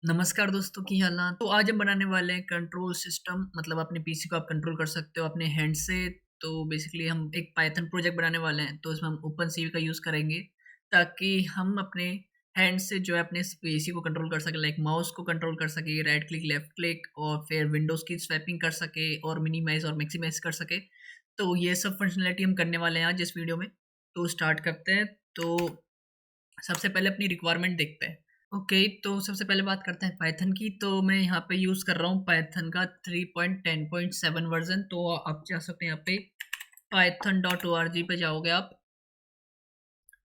नमस्कार दोस्तों, की हाल तो आज हम बनाने वाले हैं कंट्रोल सिस्टम। मतलब अपने पीसी को आप कंट्रोल कर सकते हो अपने हैंड से। तो बेसिकली हम एक पाइथन प्रोजेक्ट बनाने वाले हैं, तो इसमें हम ओपन सीवी का यूज़ करेंगे ताकि हम अपने हैंड से जो है अपने पीसी को कंट्रोल कर सकें। लाइक माउस को कंट्रोल कर सके, राइट क्लिक लेफ्ट क्लिक, और फिर विंडोज़ की स्वैपिंग कर सके और मिनिमाइज और मैक्सिमाइज कर सके। तो ये सब फंक्शनलिटी हम करने वाले हैं आज इस वीडियो में। तो स्टार्ट करते हैं। तो सबसे पहले अपनी रिक्वायरमेंट देखते हैं। ओके, तो सबसे पहले बात करते हैं पाइथन की। तो मैं यहाँ पे यूज़ कर रहा हूँ पाइथन का 3.10.7 वर्जन। तो आप जा सकते हैं यहाँ पे python.org पे जाओगे आप।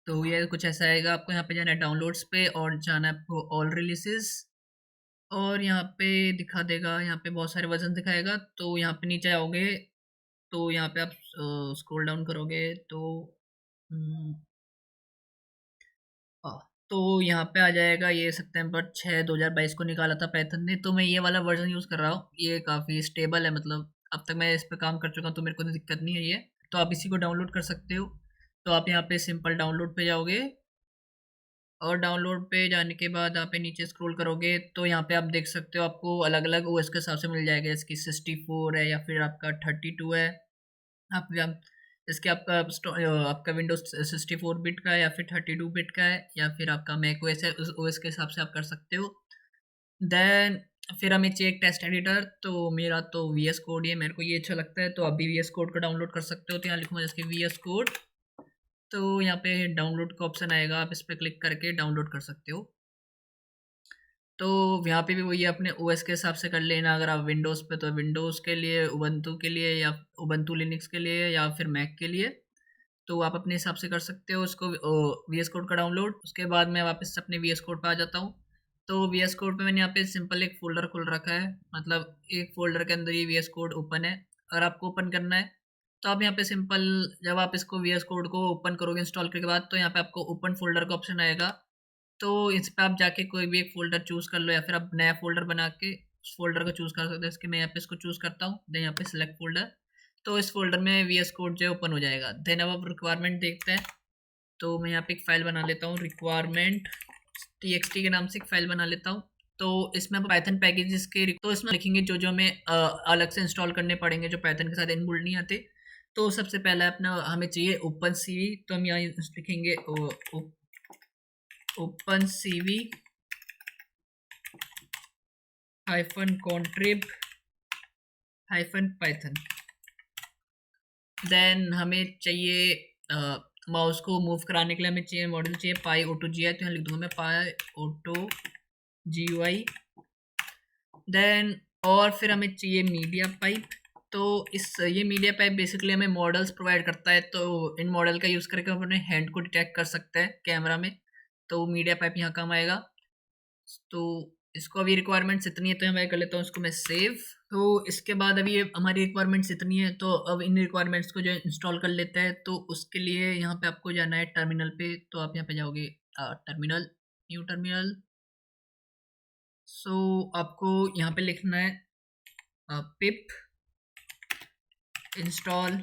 तो ये कुछ ऐसा आएगा, आपको यहाँ पे जाना है डाउनलोड्स पे और जाना है आपको ऑल रिलीजेस। और यहाँ पे दिखा देगा, यहाँ पे बहुत सारे वर्जन दिखाएगा। तो यहाँ पे नीचे आओगे, तो यहाँ पे आप स्क्रॉल डाउन करोगे तो हम्म, हाँ, तो यहाँ पे आ जाएगा ये सितंबर 6 2022 को निकाला था पाइथन ने। तो मैं ये वाला वर्जन यूज़ कर रहा हूँ, ये काफ़ी स्टेबल है। मतलब अब तक मैं इस पे काम कर चुका हूँ, तो मेरे को कोई दिक्कत नहीं है ये। तो आप इसी को डाउनलोड कर सकते हो। तो आप यहाँ पे सिंपल डाउनलोड पे जाओगे, और डाउनलोड पे जाने के बाद आप पे नीचे स्क्रॉल करोगे तो यहाँ पे आप देख सकते हो, आपको अलग अलग ओएस के हिसाब से मिल जाएगा। इसकी 64 है या फिर आपका 32 है। आप इसके आपका विंडोज 64 बिट का है या फिर 32 बिट का है, या फिर आपका मैक ओएस है, उस ओएस के हिसाब से आप कर सकते हो। देन फिर हमें चाहिए एक टेस्ट एडिटर। तो मेरा तो वीएस कोड ही है, मेरे को ये अच्छा लगता है। तो आप भी वीएस कोड को डाउनलोड कर सकते हो। तो यहाँ लिखूंगा जैसे वीएस कोड। तो यहाँ पे डाउनलोड का ऑप्शन आएगा, आप इस पर क्लिक करके डाउनलोड कर सकते हो। तो यहाँ पे भी वही अपने ओएस के हिसाब से कर लेना। अगर आप विंडोज़ पे तो विंडोज़ के लिए, उबंटू के लिए, या उबंटू लिनक्स के लिए, या फिर मैक के लिए। तो आप अपने हिसाब से कर सकते हो उसको, वीएस कोड का डाउनलोड। उसके बाद मैं वापस अपने वीएस कोड पे आ जाता हूँ। तो वीएस कोड पे मैंने यहाँ पे सिंपल एक फ़ोल्डर खोल रखा है। मतलब एक फ़ोल्डर के अंदर ये वीएस कोड ओपन है। अगर आपको ओपन करना है तो आप यहाँ पे सिंपल, जब आप इसको वीएस कोड को ओपन करोगे इंस्टॉल करने के बाद, तो यहाँ पे आपको ओपन फ़ोल्डर का ऑप्शन आएगा। तो इस पे आप जाके कोई भी एक फ़ोल्डर चूज़ कर लो, या फिर आप नया फ़ोल्डर बना के उस फ़ोल्डर को चूज़ कर सकते हो। इसके मैं यहाँ पे इसको चूज़ करता हूँ, देन यहाँ पे सिलेक्ट फ़ोल्डर। तो इस फ़ोल्डर में वीएस कोड जो है ओपन हो जाएगा। देन अब आप रिक्वायरमेंट देखते हैं। तो मैं यहाँ पे एक फ़ाइल बना लेता हूँ, रिक्वायरमेंट txt के नाम से एक फ़ाइल बना लेता हूँ। तो इसमें हम पाइथन पैकेजेस के तो इसमें लिखेंगे जो जो हमें अलग से इंस्टॉल करने पड़ेंगे, जो पाइथन के साथ इनबिल्ट नहीं आते। तो सबसे पहला अपना हमें चाहिए ओपन सीवी। तो हम यहाँ लिखेंगे open CV -contrib -python। Then हमें चाहिए माउस को मूव कराने के लिए हमें चाहिए मॉड्यूल चाहिए पाई ऑटो जी आई। तो यहाँ लिख दूंगा मैं py auto G U I. Then और फिर हमें चाहिए मीडिया पाइप। तो इस ये मीडिया पाइप बेसिकली हमें मॉडल्स प्रोवाइड करता है। तो इन मॉडल का यूज़ करके हम अपने हैंड को डिटेक्ट कर सकते हैं कैमरा में। तो मीडिया पाइप यहाँ काम आएगा। तो इसको अभी रिक्वायरमेंट्स इतनी है, तो मैं कर लेता हूँ इसको मैं सेव। तो इसके बाद अभी ये हमारी रिक्वायरमेंट्स इतनी है, तो अब इन रिक्वायरमेंट्स को जो इंस्टॉल कर लेते हैं। तो उसके लिए यहाँ पे आपको जाना है टर्मिनल पे। तो आप यहाँ पे जाओगे टर्मिनल, न्यू टर्मिनल। सो आपको यहाँ पे लिखना है पिप इंस्टॉल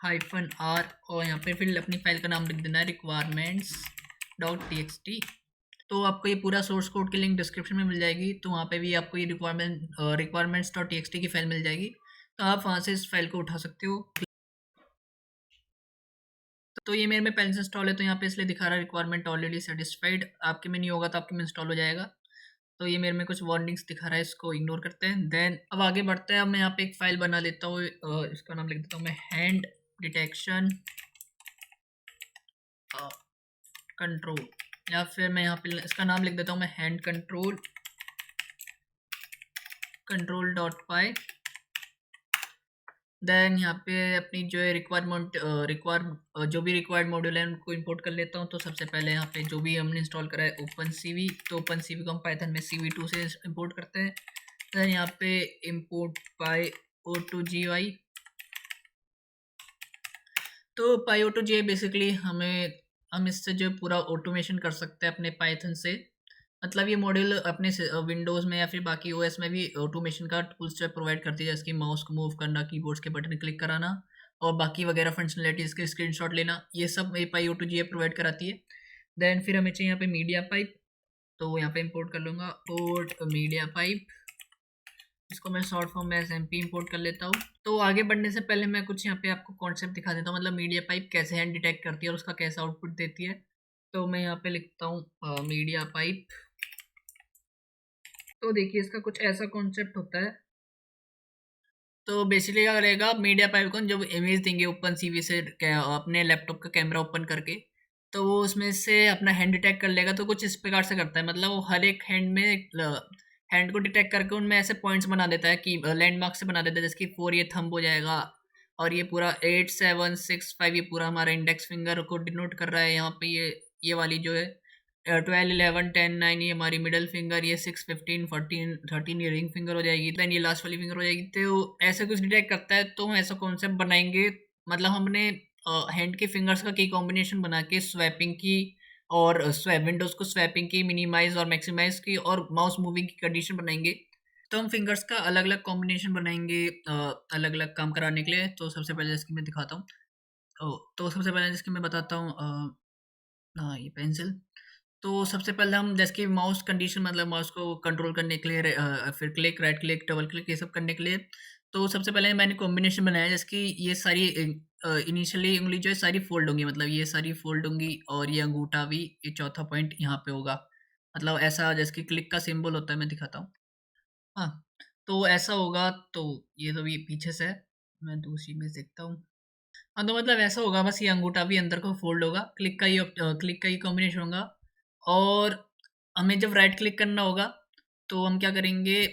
-r, और यहाँ पे फिर अपनी फाइल का नाम लिख देना है requirements.txt। तो आपको ये पूरा सोर्स कोड की लिंक डिस्क्रिप्शन में मिल जाएगी। तो वहाँ पे भी आपको ये requirements.txt की फाइल मिल जाएगी। तो आप वहाँ से इस फाइल को उठा सकते हो। तो ये मेरे में पहले से इंस्टॉल है, तो यहाँ पे इसलिए दिखा रहा है रिक्वायरमेंट ऑलरेडी सेटिस्फाइड। आपके में नहीं होगा तो आपके में इंस्टॉल हो जाएगा। तो ये मेरे में कुछ वार्निंग्स दिखा रहा है, इसको इग्नोर करते हैं। देन अब आगे बढ़ते हैं। अब मैं यहाँ पे एक फाइल बना लेता हूँ, इसका नाम लिख देता हूँ मैं हैंड डिटेक्शन कंट्रोल, या फिर मैं यहाँ पे इसका नाम लिख देता हूँ मैं हैंड कंट्रोल.py। देन यहाँ पे अपनी जो है जो भी रिक्वायर्ड मॉड्यूल है उनको इंपोर्ट कर लेता हूँ। तो सबसे पहले यहाँ पे जो भी हमने इंस्टॉल करा है ओपन सीवी, तो ओपन सीवी को हम पाइथन में CV2 से इंपोर्ट करते हैं। देन यहाँ पे इंपोर्ट पाई ऑटो जी आई। तो पाई ऑटो जी आई बेसिकली हम इससे जो पूरा ऑटोमेशन कर सकते हैं अपने पाइथन से। मतलब ये मॉड्यूल अपने विंडोज़ में या फिर बाकी ओएस में भी ऑटोमेशन का टूल्स जो है प्रोवाइड करती है, जैसे कि माउस को मूव करना, कीबोर्ड्स के बटन क्लिक कराना, और बाकी वगैरह फंक्शनलिटीज़ के स्क्रीनशॉट लेना, ये सब पाई ऑटो जी प्रोवाइड कराती है। देन फिर हमें चाहिए यहाँ पे मीडिया पाइप। तो यहाँ पे इंपोर्ट कर लूँगा पोर्ट मीडिया पाइप, इसको मैं शॉर्ट फॉर्म में SMP इंपोर्ट कर लेता हूँ। तो आगे बढ़ने से पहले मैं कुछ यहाँ पे आपको कॉन्सेप्ट दिखा देता हूँ, मतलब मीडिया पाइप कैसे हैंड डिटेक्ट करती है और उसका कैसा आउटपुट देती है। तो मैं यहाँ पे लिखता हूँ मीडिया पाइप। तो देखिए इसका कुछ ऐसा कॉन्सेप्ट होता है। तो बेसिकली क्या करेगा मीडिया पाइप को, जब इमेज देंगे ओपन सीवी से अपने लैपटॉप का कैमरा ओपन करके, तो वो उसमें से अपना हैंड डिटेक्ट कर लेगा। तो कुछ इस प्रकार से करता है, मतलब वो हर एक हैंड में हैंड को डिटेक्ट करके उनमें ऐसे पॉइंट्स बना देता है कि लैंडमार्क से बना देता है, जैसे कि 4 ये थंब हो जाएगा और ये पूरा 8 7 6 5 ये पूरा हमारा इंडेक्स फिंगर को डिनोट कर रहा है। यहाँ पे ये वाली जो है 12 11 10 9 ये हमारी मिडल फिंगर, ये 6 15 14 13 ये रिंग फिंगर हो जाएगी, देन ये लास्ट वाली फिंगर हो जाएगी। तो ऐसे कुछ डिटेक्ट करता है। तो हम ऐसा कॉन्सेप्ट बनाएंगे, मतलब हमने हैंड के फिंगर्स का की कॉम्बिनेशन बना के स्वैपिंग की और स्वैप विंडोज को स्वैपिंग की, मिनिमाइज और मैक्सिमाइज की और माउस मूविंग की कंडीशन बनाएंगे। तो हम फिंगर्स का अलग अलग कॉम्बिनेशन बनाएंगे अलग अलग काम कराने के लिए। तो सबसे पहले इसकी मैं दिखाता हूँ। तो सबसे पहले जिसकी मैं बताता हूँ हाँ ये पेंसिल। तो सबसे पहले हम जैसे कि माउस कंडीशन, मतलब माउस को कंट्रोल करने के लिए फिर click, right click, double click, ये सब करने के लिए। तो सबसे पहले मैंने कॉम्बिनेशन बनाया जैसे कि ये सारी इनिशियली उंगली जो है सारी फोल्ड होंगी, मतलब ये सारी फोल्ड होंगी और ये अंगूठा भी, ये चौथा पॉइंट यहाँ पे होगा। मतलब ऐसा जैसे कि क्लिक का सिंबल होता है, मैं दिखाता हूँ। हाँ, तो ऐसा होगा। तो ये तो ये पीछे से है, मैं दूसरी में देखता हूँ। हाँ, तो मतलब ऐसा होगा, बस ये अंगूठा भी अंदर को फोल्ड होगा, क्लिक का ही कॉम्बिनेशन होगा। और हमें जब राइट क्लिक करना होगा तो हम क्या करेंगे,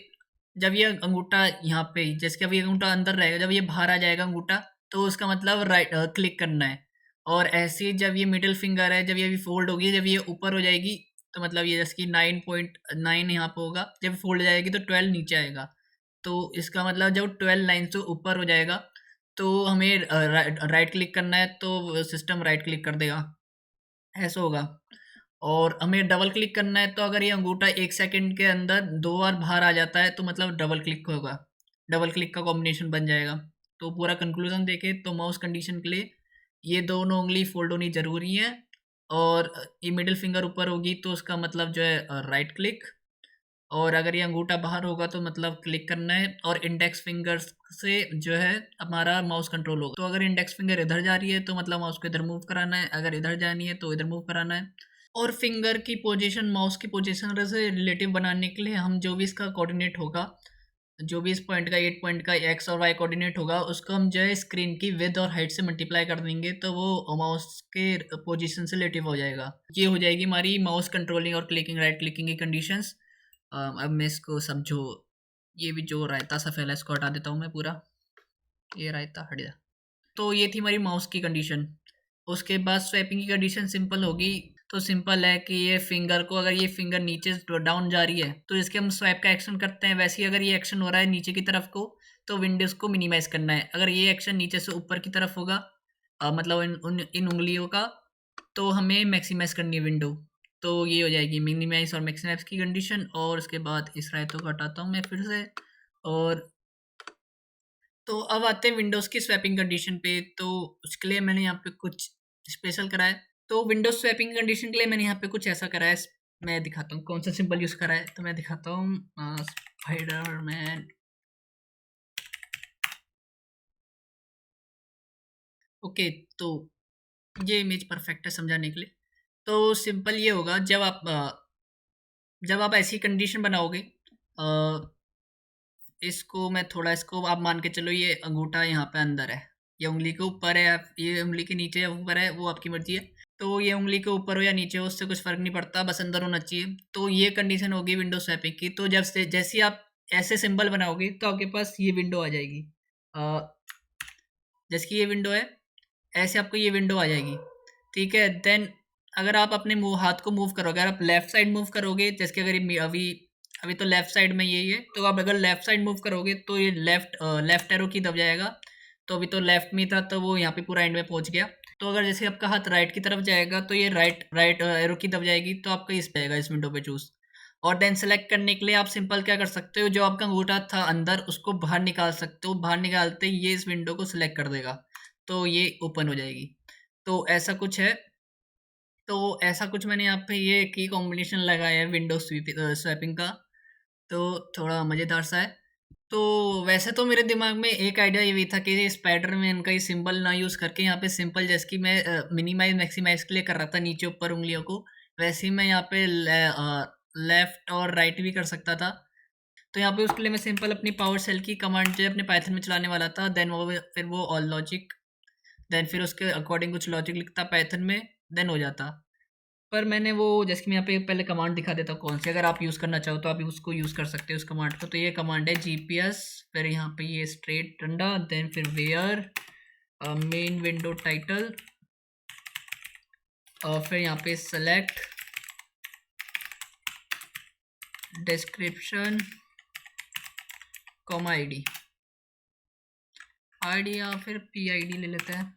जब ये अंगूठा यहाँ पे, जैसे कि अभी अंगूठा अंदर रहेगा, जब ये बाहर आ जाएगा अंगूठा, तो उसका मतलब राइट क्लिक करना है। और ऐसे ही जब ये मिडिल फिंगर है, जब ये भी फोल्ड होगी, जब ये ऊपर हो जाएगी, तो मतलब ये जैसे कि 9.9 यहाँ पे होगा, जब फोल्ड हो जाएगी तो 12 नीचे आएगा। तो इसका मतलब जब 12 लाइन से ऊपर हो जाएगा तो हमें राइट क्लिक करना है, तो सिस्टम राइट क्लिक कर देगा, ऐसा होगा। और हमें डबल क्लिक करना है, तो अगर ये अंगूठा 1 सेकंड के अंदर 2 बार बाहर आ जाता है तो मतलब डबल क्लिक होगा, डबल क्लिक का कॉम्बिनेशन बन जाएगा। तो पूरा कंक्लूजन देखे तो माउस कंडीशन के लिए ये दोनों उंगली फोल्ड होनी जरूरी है। और ये मिडिल फिंगर ऊपर होगी तो उसका मतलब जो है राइट क्लिक। और अगर ये अंगूठा बाहर होगा तो मतलब क्लिक करना है। और इंडेक्स फिंगर से जो है हमारा माउस कंट्रोल होगा। तो अगर इंडेक्स फिंगर इधर जा रही है तो मतलब माउस को इधर मूव कराना है, अगर इधर जानी है तो इधर मूव कराना है। और फिंगर की पोजीशन, माउस की पोजीशन से रिलेटिव बनाने के लिए हम जो भी इसका कोऑर्डिनेट होगा, जो भी इस पॉइंट का 8 पॉइंट का एक्स और वाई कोऑर्डिनेट होगा, उसको हम जो है स्क्रीन की विड्थ और हाइट से मल्टीप्लाई कर देंगे, तो वो माउस के पोजीशन से रिलेटिव हो जाएगा। ये हो जाएगी हमारी माउस कंट्रोलिंग और क्लिकिंग, राइट क्लिकिंग की कंडीशंस। अब मैं इसको समझो, ये भी जो रायता सा फैला है इसको हटा देता हूँ मैं पूरा, ये रायता हट गया। तो ये थी हमारी माउस की कंडीशन। उसके बाद स्वैपिंग की कंडीशन सिंपल होगी। तो सिंपल है कि ये फिंगर को, अगर ये फिंगर नीचे डाउन जा रही है तो इसके हम स्वैप का एक्शन करते हैं, वैसे ही अगर ये एक्शन हो रहा है नीचे की तरफ को तो विंडोज को मिनिमाइज करना है। अगर ये एक्शन नीचे से ऊपर की तरफ होगा मतलब इन उंगलियों का, तो हमें मैक्सिमाइज करनी है विंडो। तो ये हो जाएगी मिनिमाइज और मैक्सिमाइज की कंडीशन। और उसके बाद इस रायतों को हटाता हूँ मैं फिर से। और तो अब आते हैं विंडोज़ की स्वैपिंग कंडीशन पे। तो उसके लिए मैंने यहाँ पे कुछ स्पेशल करा है। तो विंडोज़ स्वैपिंग कंडीशन के लिए मैंने यहाँ पे कुछ ऐसा करा है, मैं दिखाता हूँ कौन सा सिंबल यूज़ करा है। तो मैं दिखाता हूँ स्पाइडरमैन। ओके, तो ये इमेज परफेक्ट है समझाने के लिए। तो सिंपल ये होगा, जब आप ऐसी कंडीशन बनाओगे, अ, इसको मैं थोड़ा, इसको आप मान के चलो ये अंगूठा यहाँ पे अंदर है, ये उंगली के ऊपर है, ये उंगली के नीचे या ऊपर है, वो आपकी मर्जी है। तो ये उंगली के ऊपर हो या नीचे हो उससे कुछ फर्क नहीं पड़ता, बस अंदर होना चाहिए। तो ये कंडीशन होगी विंडो स्वैपिंग की। तो जब से जैसे ही आप ऐसे सिंबल बनाओगे तो आपके पास ये विंडो आ जाएगी। जैसे कि ये विंडो है, ऐसे आपको ये विंडो आ जाएगी। ठीक है, देन अगर आप अपने मुंह हाथ को मूव करोगे, अगर आप लेफ्ट साइड मूव करोगे, जैसे कि अगर ये अभी अभी तो लेफ्ट साइड में यही है, तो आप अगर लेफ्ट साइड मूव करोगे तो ये लेफ्ट एरो की दब जाएगा। तो अभी तो लेफ्ट में था तो वो यहाँ पे पूरा एंड में पहुंच गया। तो अगर जैसे आपका हाथ राइट की तरफ जाएगा तो ये राइट राइट एरो की दब जाएगी, तो आपका इस पे आएगा, इस विंडो पे चूज। और देन सेलेक्ट करने के लिए आप सिंपल क्या कर सकते हो, जो आपका अंगूठा था अंदर उसको बाहर निकाल सकते हो, बाहर निकालते ही ये इस विंडो को सिलेक्ट कर देगा, तो ये ओपन हो जाएगी। तो ऐसा कुछ है। तो ऐसा कुछ मैंने यहाँ पे ये की कॉम्बिनेशन लगाया है विंडो स्वैपिंग का, तो थोड़ा मज़ेदार सा है। तो वैसे तो मेरे दिमाग में एक आइडिया ये भी था कि स्पाइडरमैन का ये सिंबल ना यूज़ करके यहाँ पे सिंपल, जैसे कि मैं मिनिमाइज मैक्सिमाइज के लिए कर रहा था नीचे ऊपर उंगलियों को, वैसे ही मैं यहाँ पे लेफ्ट और राइट भी कर सकता था। तो यहाँ पे उसके लिए मैं सिंपल अपनी पावर सेल की कमांड जो है अपने पाइथन में चलाने वाला था, देन वो फिर वो ऑल लॉजिक, देन फिर उसके अकॉर्डिंग कुछ लॉजिक लिखता पाइथन में, देन हो जाता। पर मैंने वो, जैसे कि मैं यहाँ पे पहले कमांड दिखा देता हूँ कौन सी, अगर आप यूज़ करना चाहो तो आप उसको यूज़ कर सकते हो उस कमांड को। तो ये कमांड है जीपीएस, फिर यहाँ पे ये स्ट्रेट डंडा, देन फिर वेयर मेन विंडो टाइटल, और फिर यहाँ पे select description comma ID, ID या फिर पीआईडी ले लेते हैं।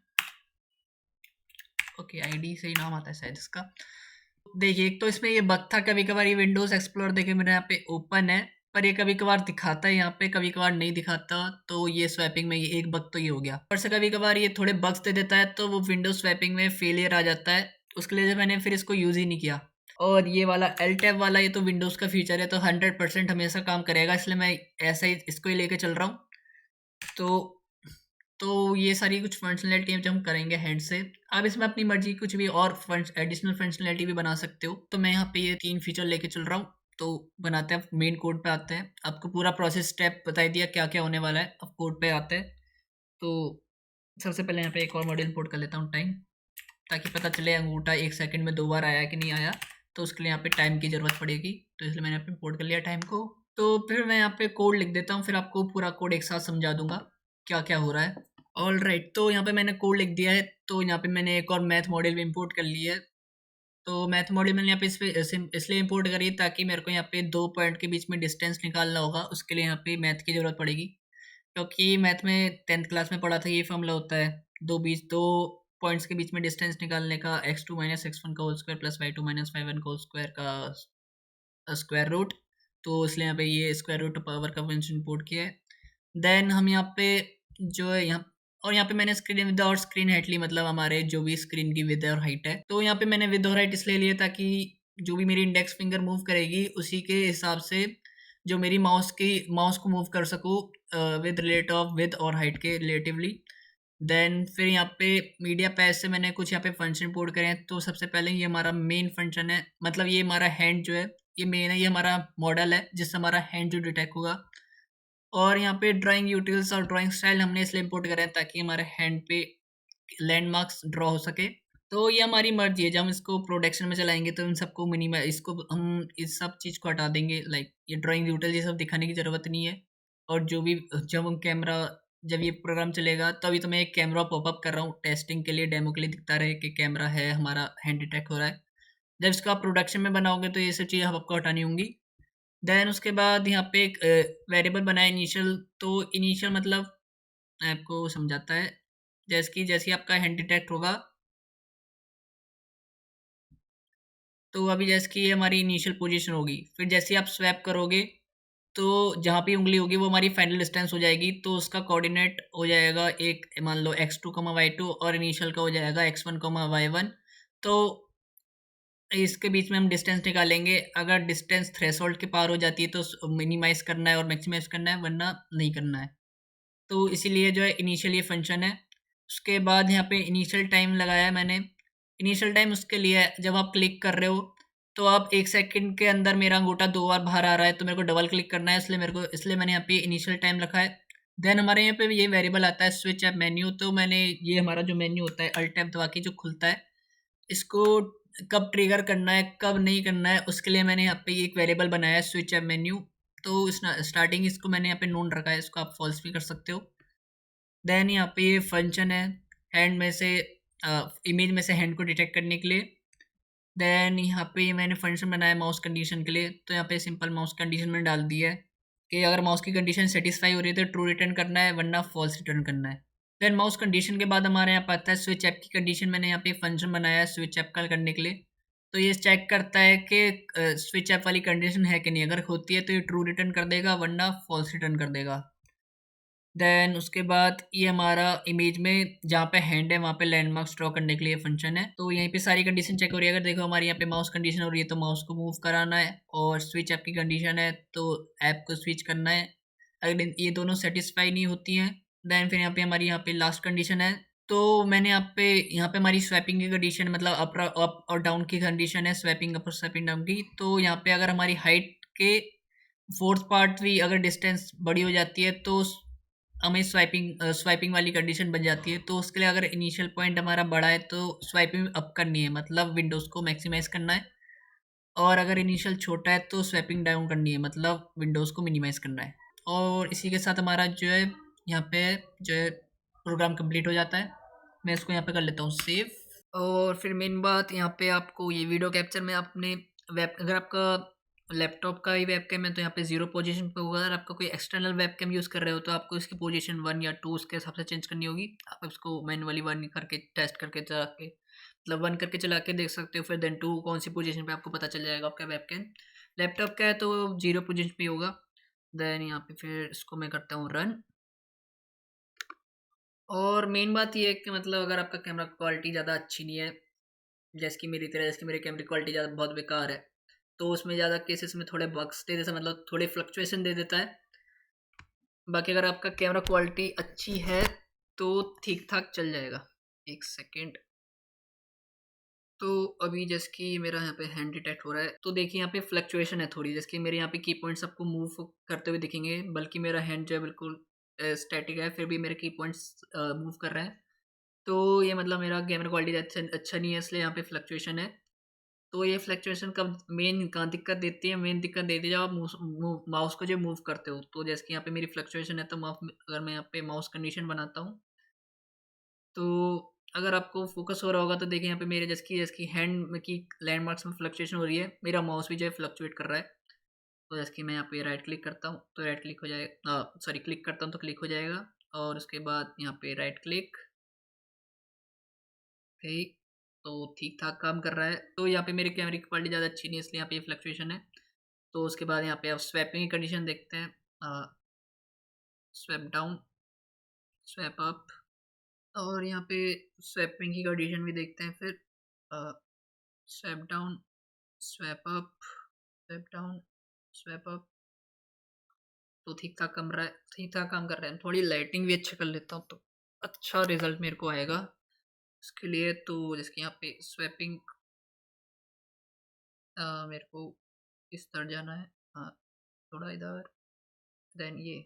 ओके, आईडी सही नाम आता है शायद इसका। देखिए, एक तो इसमें ये बग था, कभी कभार ये विंडोज एक्सप्लोर देखिए मेरे यहाँ पे ओपन है, पर ये कभी कभार दिखाता है यहाँ पे, कभी कभार नहीं दिखाता। तो ये स्वैपिंग में ये एक बग तो ये हो गया, पर से कभी कभार ये थोड़े बग्स दे देता है, तो वो विंडोज स्वैपिंग में फेलियर आ जाता है। उसके लिए मैंने फिर इसको यूज़ ही नहीं किया। और ये वाला एल टैब वाला, ये तो विंडोज़ का फीचर है, तो 100% हमेशा काम करेगा, इसलिए मैं ऐसा ही इसको ही लेके चल रहा हूँ। तो ये सारी कुछ फंक्शनैलिटी जो हम करेंगे हैंड से। आप इसमें अपनी मर्जी कुछ भी और एडिशनल फंक्शनैलिटी भी बना सकते हो। तो मैं यहाँ पे ये 3 फीचर लेके चल रहा हूँ। तो बनाते हैं, मेन कोड पे आते हैं। आपको पूरा प्रोसेस स्टेप बता ही दिया क्या-क्या होने वाला है। अब कोड पे आते हैं। तो सबसे पहले यहाँ पे एक और मॉड्यूल इंपोर्ट कर लेता हूँ, टाइम, ताकि पता चले अंगूठा 1 सेकंड में 2 बार आया कि नहीं आया। तो उसके लिए यहाँ पे टाइम की ज़रूरत पड़ेगी, तो इसलिए मैंने यहाँ पे इंपोर्ट कर लिया टाइम को। तो फिर मैं यहाँ पे कोड लिख देता हूँ, फिर आपको पूरा कोड एक साथ समझा दूंगा क्या-क्या हो रहा है। ऑल राइट, तो यहाँ पे मैंने कोड लिख दिया है। तो यहाँ पे मैंने एक और मैथ मॉड्यूल भी इंपोर्ट कर लिया है। तो मैथ मॉड्यूल मैंने यहाँ पे इसलिए इंपोर्ट करी ताकि मेरे को यहाँ पे 2 पॉइंट के बीच में डिस्टेंस निकालना होगा। उसके लिए यहाँ पे मैथ की ज़रूरत पड़ेगी, क्योंकि मैथ में 10th क्लास में पढ़ा था, ये फॉर्मूला होता है दो पॉइंट्स के बीच में डिस्टेंस निकालने का, x2 माइनस x1 का whole square plus y2 minus y1 का होल स्क्वायर का स्क्वायर रूट। तो इसलिए यहाँ पे ये स्क्वायर रूट पावर का फंक्शन इंपोर्ट किया है। देन हम यहाँ पे जो है यहाँ, और यहाँ पे मैंने स्क्रीन विद और स्क्रीन हाइट ली, मतलब हमारे जो भी स्क्रीन की विद और हाइट है। तो यहाँ पे मैंने विद और हाइट इसलिए लिया ताकि जो भी मेरी इंडेक्स फिंगर मूव करेगी उसी के हिसाब से जो मेरी माउस को मूव कर सकूँ विद रिलेट ऑफ विद और हाइट के रिलेटिवली। देन फिर यहाँ पे मीडिया पैच से मैंने कुछ यहाँ पे फंक्शन इंपोर्ट करे हैं। तो सबसे पहले ये हमारा मेन फंक्शन है, मतलब ये हमारा हैंड जो है ये मेन है, ये हमारा मॉडल है जिससे हमारा हैंड जो डिटेक्ट होगा। और यहाँ पे ड्राइंग यूटिल्स और ड्राइंग स्टाइल हमने इसलिए इंपोर्ट करा है ताकि हमारे हैंड पे लैंडमार्क्स ड्रॉ हो सके। तो ये हमारी मर्जी है, जब हम इसको प्रोडक्शन में चलाएंगे तो इन सबको मिनिमा इसको हम इस सब चीज़ को हटा देंगे, लाइक ये ड्राइंग यूटिल ये सब दिखाने की ज़रूरत नहीं है। और जो भी जब हम कैमरा जब ये प्रोग्राम चलेगा तो अभी तो मैं एक कैमरा पॉपअप कर रहा हूँ टेस्टिंग के लिए, डेमो के लिए दिखता रहे कि कैमरा है, हमारा हैंड डिटेक्ट हो रहा है। जब इसको आप प्रोडक्शन में बनाओगे तो ये सब चीज़ें आपको हटानी होंगी। देन उसके बाद यहाँ पे एक वेरिएबल बनाया इनिशियल। तो इनिशियल मतलब मैं आपको समझाता है, जैसे ही आपका हैंड डिटेक्ट होगा, तो अभी जैसे कि ये हमारी इनिशियल पोजीशन होगी, फिर जैसे ही आप स्वैप करोगे तो जहाँ पे उंगली होगी वो हमारी फाइनल डिस्टेंस हो जाएगी। तो उसका कोऑर्डिनेट हो जाएगा एक, मान लो x2 y2, और इनिशियल का हो जाएगा x1 y1। तो इसके बीच में हम डिस्टेंस निकालेंगे। अगर डिस्टेंस थ्रेशोल्ड के पार हो जाती है तो मिनिमाइज करना है और मैक्सिमाइज करना है, वरना नहीं करना है। तो इसीलिए जो है इनिशियल ये फंक्शन है। उसके बाद यहाँ पे इनिशियल टाइम लगाया है मैंने। इनिशियल टाइम उसके लिए है, जब आप क्लिक कर रहे हो तो आप 1 सेकंड के अंदर मेरा अंगूठा 2 बार बाहर आ रहा है तो मेरे को डबल क्लिक करना है, इसलिए मैंने यहाँ पे इनिशियल टाइम रखा है। देन हमारे यहाँ पे ये वेरिएबल आता है स्विच ऐप मेन्यू। तो मैंने ये हमारा जो मेन्यू होता है अल्ट टैब दबा के जो खुलता है, इसको कब ट्रिगर करना है कब नहीं करना है उसके लिए मैंने यहाँ पे एक वेरिएबल बनाया है स्विच ऐप मेन्यू। तो स्टार्टिंग इसको मैंने यहाँ पे नोन रखा है, इसको आप फॉल्स भी कर सकते हो। देन यहाँ पे ये फंक्शन है हैंड में से इमेज में से हैंड को डिटेक्ट करने के लिए। देन यहाँ पे ये मैंने फंक्शन बनाया माउस कंडीशन के लिए। तो यहाँ पे सिंपल माउस कंडीशन में डाल दिया है कि अगर माउस की कंडीशन सेटिस्फाई हो रही है तो ट्रू रिटर्न करना है, वरना फॉल्स रिटर्न करना है। देन माउस कंडीशन के बाद हमारे यहाँ पे आता है स्विच ऐप की कंडीशन। मैंने यहाँ पे फंक्शन बनाया है स्विच ऐप का करने के लिए। तो ये चेक करता है कि स्विच ऐप वाली कंडीशन है कि नहीं, अगर होती है तो ये ट्रू रिटर्न कर देगा, वरना फॉल्स रिटर्न कर देगा। देन उसके बाद ये हमारा इमेज में जहाँ पे हैंड है वहाँ पे लैंडमार्क्स ड्रॉ करने के लिए फंक्शन है। तो यहीं पे सारी कंडीशन चेक हो रही है। अगर देखो हमारे यहाँ पे माउस कंडीशन हो रही है तो माउस को मूव कराना है, और स्विच ऐप की कंडीशन है तो ऐप को स्विच करना है। अगर ये दोनों सेटिस्फाई नहीं होती हैं देन फिर यहाँ पे हमारी यहाँ पे लास्ट कंडीशन है। तो मैंने यहाँ पे हमारी स्वैपिंग की कंडीशन मतलब अप और डाउन की कंडीशन है, स्वैपिंग अप और स्वैपिंग डाउन की। तो यहाँ पे अगर हमारी हाइट के फोर्थ पार्ट भी अगर डिस्टेंस बड़ी हो जाती है तो हमें स्वाइपिंग वाली कंडीशन बन जाती है। तो उसके लिए अगर इनिशियल पॉइंट हमारा बड़ा है तो स्वाइपिंग अप करनी है, मतलब विंडोज़ को मैक्सिमाइज़ करना है। और अगर इनिशियल छोटा है तो स्वैपिंग डाउन करनी है, मतलब विंडोज़ को मिनिमाइज़ करना है। और इसी के साथ हमारा जो है यहाँ पे जो है प्रोग्राम कंप्लीट हो जाता है। मैं इसको यहाँ पे कर लेता हूँ सेव। और फिर मेन बात यहाँ पे आपको ये वीडियो कैप्चर में आपने वेब अगर आपका लैपटॉप का ही वेबकैम है तो यहाँ पे 0 पोजीशन पे होगा। अगर आपका कोई एक्सटर्नल वेबकैम यूज़ कर रहे हो तो आपको इसकी पोजीशन 1 या 2 उसके हिसाब से चेंज करनी होगी। आप इसको मैनुअली 1 करके टेस्ट करके चला के मतलब 1 करके चला के देख सकते हो, फिर देन 2 कौन सी पोजीशन पे आपको पता चल जाएगा आपका वेबकैम। लैपटॉप का है तो 0 पोजीशन पे होगा। देन यहाँ पे फिर इसको मैं करता हूँ रन। और मेन बात ये है कि मतलब अगर आपका कैमरा क्वालिटी ज़्यादा अच्छी नहीं है, जैसे कि मेरी तरह, जैसे कि मेरे कैमरे क्वालिटी ज़्यादा बहुत बेकार है, तो उसमें ज़्यादा केसेस में थोड़े बग्स दे देता है, मतलब थोड़े फ्लक्चुएशन दे देता है। बाकी अगर आपका कैमरा क्वालिटी अच्छी है तो ठीक ठाक चल जाएगा। एक सेकेंड। तो अभी जैसे कि मेरा यहाँ पे हैंड डिटेक्ट हो रहा है तो देखिए यहाँ पे फ्लक्चुएशन है थोड़ी, जैसे कि मेरे यहाँ पे की पॉइंट्स आपको मूव करते हुए दिखेंगे, बल्कि मेरा हैंड जो है बिल्कुल स्टैटिक है, फिर भी मेरे की पॉइंट्स मूव कर रहे हैं। तो ये मतलब मेरा कैमरा क्वालिटी अच्छा नहीं है, इसलिए यहाँ पे फ्लक्चुएशन है। तो ये फ्लक्चुएशन कब मेन कहाँ दिक्कत देती है, मेन दिक्कत देती है जब आप माउस को जो मूव करते हो। तो जैसे कि यहाँ पे मेरी फ्लक्चुएशन है तो अगर मैं यहाँ पे माउस कंडीशन बनाता हूँ तो अगर आपको फोकस हो रहा होगा तो देखिए यहाँ पे मेरे जैसे कि हैंड की लैंडमार्क्स में फ्लक्चुएशन हो रही है, मेरा माउस भी जो है फ्लक्चुएट कर रहा है। तो जैसे कि मैं यहाँ पे राइट क्लिक करता हूँ तो राइट क्लिक हो जाएगा, सॉरी क्लिक करता हूँ तो क्लिक हो जाएगा। और उसके बाद यहाँ पे राइट क्लिक, ठीक। तो ठीक ठाक काम कर रहा है। तो यहाँ पे मेरे कैमरे की क्वालिटी ज़्यादा अच्छी नहीं है, इसलिए यहाँ पे फ्लक्चुएशन है। तो उसके बाद यहाँ पे आप स्वैपिंग की कंडीशन देखते हैं, स्वैप डाउन, स्वैप अप। और यहाँ पे स्वैपिंग की कंडीशन भी देखते हैं फिर, swap down, swap up, swap down, swap up. तो ठीक ठाक कम रहा है, ठीक ठाक काम कर रहे हैं। थोड़ी लाइटिंग भी अच्छा कर लेता हूँ तो अच्छा रिजल्ट मेरे को आएगा। इसके लिए तो जैसे यहाँ पे स्वैपिंग मेरे को इस तरह जाना है, हाँ थोड़ा इधर, देन ये।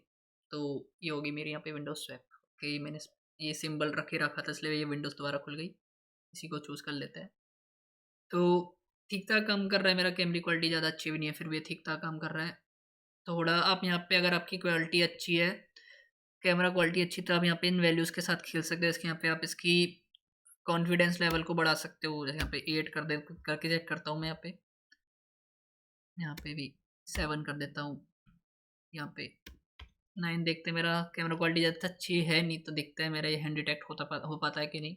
तो ये होगी मेरी यहाँ पे विंडोज स्वैप। ओके, मैंने ये सिंबल रख के रखा था इसलिए ये विंडोज दोबारा खुल गई। इसी को चूज़ कर लेते हैं। तो ठीक ठाक काम कर रहा है, मेरा कैमरे क्वालिटी ज़्यादा अच्छी भी नहीं है फिर भी ठीक ठाक काम कर रहा है। थोड़ा आप यहाँ पे अगर आपकी क्वालिटी अच्छी है, कैमरा क्वालिटी अच्छी, तो आप यहाँ पे इन वैल्यूज़ के साथ खेल सकते हो। इसके यहाँ पे आप इसकी कॉन्फिडेंस लेवल को बढ़ा सकते हो। जैसे यहाँ पे 8 कर दे करके चेक करता हूँ मैं यहाँ पे भी 7 कर देता हूँ। यहाँ पे 9 देखते हैं, मेरा कैमरा क्वालिटी ज़्यादा अच्छी है नहीं तो दिखता है मेरा ये हैंड डिटेक्ट हो पाता है कि नहीं।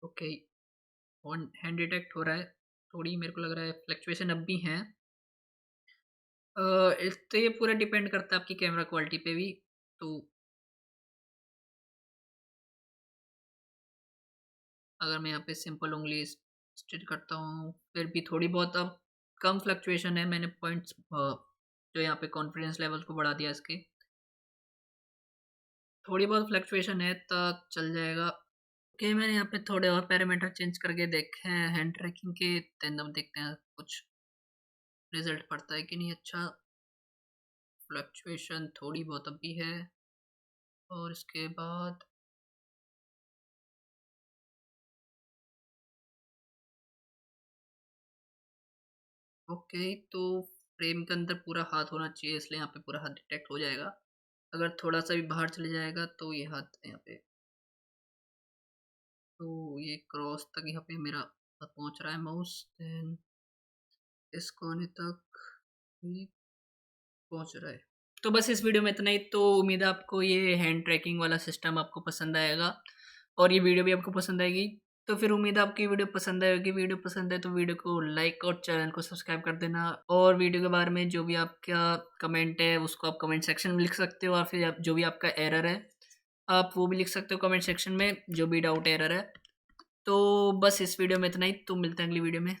ओके, ऑन हैंड डिटेक्ट हो रहा है। थोड़ी मेरे को लग रहा है फ्लक्चुएशन अब भी हैं। इस तो ये पूरा डिपेंड करता है आपकी कैमरा क्वालिटी पे भी। तो अगर मैं यहाँ पे सिंपल उंगली स्टिच करता हूँ फिर भी थोड़ी बहुत अब कम फ्लक्चुएशन है। मैंने पॉइंट्स जो यहाँ पे कॉन्फिडेंस लेवल को बढ़ा दिया इसके, थोड़ी बहुत फ्लक्चुएशन है तो चल जाएगा। ओके, मैंने यहाँ पे थोड़े और पैरामीटर चेंज करके देखे हैं हैंड ट्रैकिंग के, देन अब देखते हैं कुछ रिजल्ट पड़ता है कि नहीं। अच्छा, फ्लक्चुएशन थोड़ी बहुत अब भी है। और इसके बाद ओके, तो फ्रेम के अंदर पूरा हाथ होना चाहिए इसलिए यहाँ पे पूरा हाथ डिटेक्ट हो जाएगा। अगर थोड़ा सा भी बाहर चले जाएगा तो ये हाथ यहाँ पे, तो ये क्रॉस तक यहाँ पे मेरा हाथ पहुँच रहा है माउस, देन इस कोने तक भी पहुँच रहा है। तो बस इस वीडियो में इतना ही। तो उम्मीद है आपको ये हैंड ट्रैकिंग वाला सिस्टम आपको पसंद आएगा और ये वीडियो भी आपको पसंद आएगी। तो फिर उम्मीद है आपकी वीडियो पसंद आई होगी। वीडियो पसंद है तो वीडियो को लाइक और चैनल को सब्सक्राइब कर देना, और वीडियो के बारे में जो भी आपका कमेंट है उसको आप कमेंट सेक्शन में लिख सकते हो, और फिर जो भी आपका एरर है आप वो भी लिख सकते हो कमेंट सेक्शन में, जो भी डाउट एरर है। तो बस इस वीडियो में इतना ही, तो मिलते हैं अगली वीडियो में।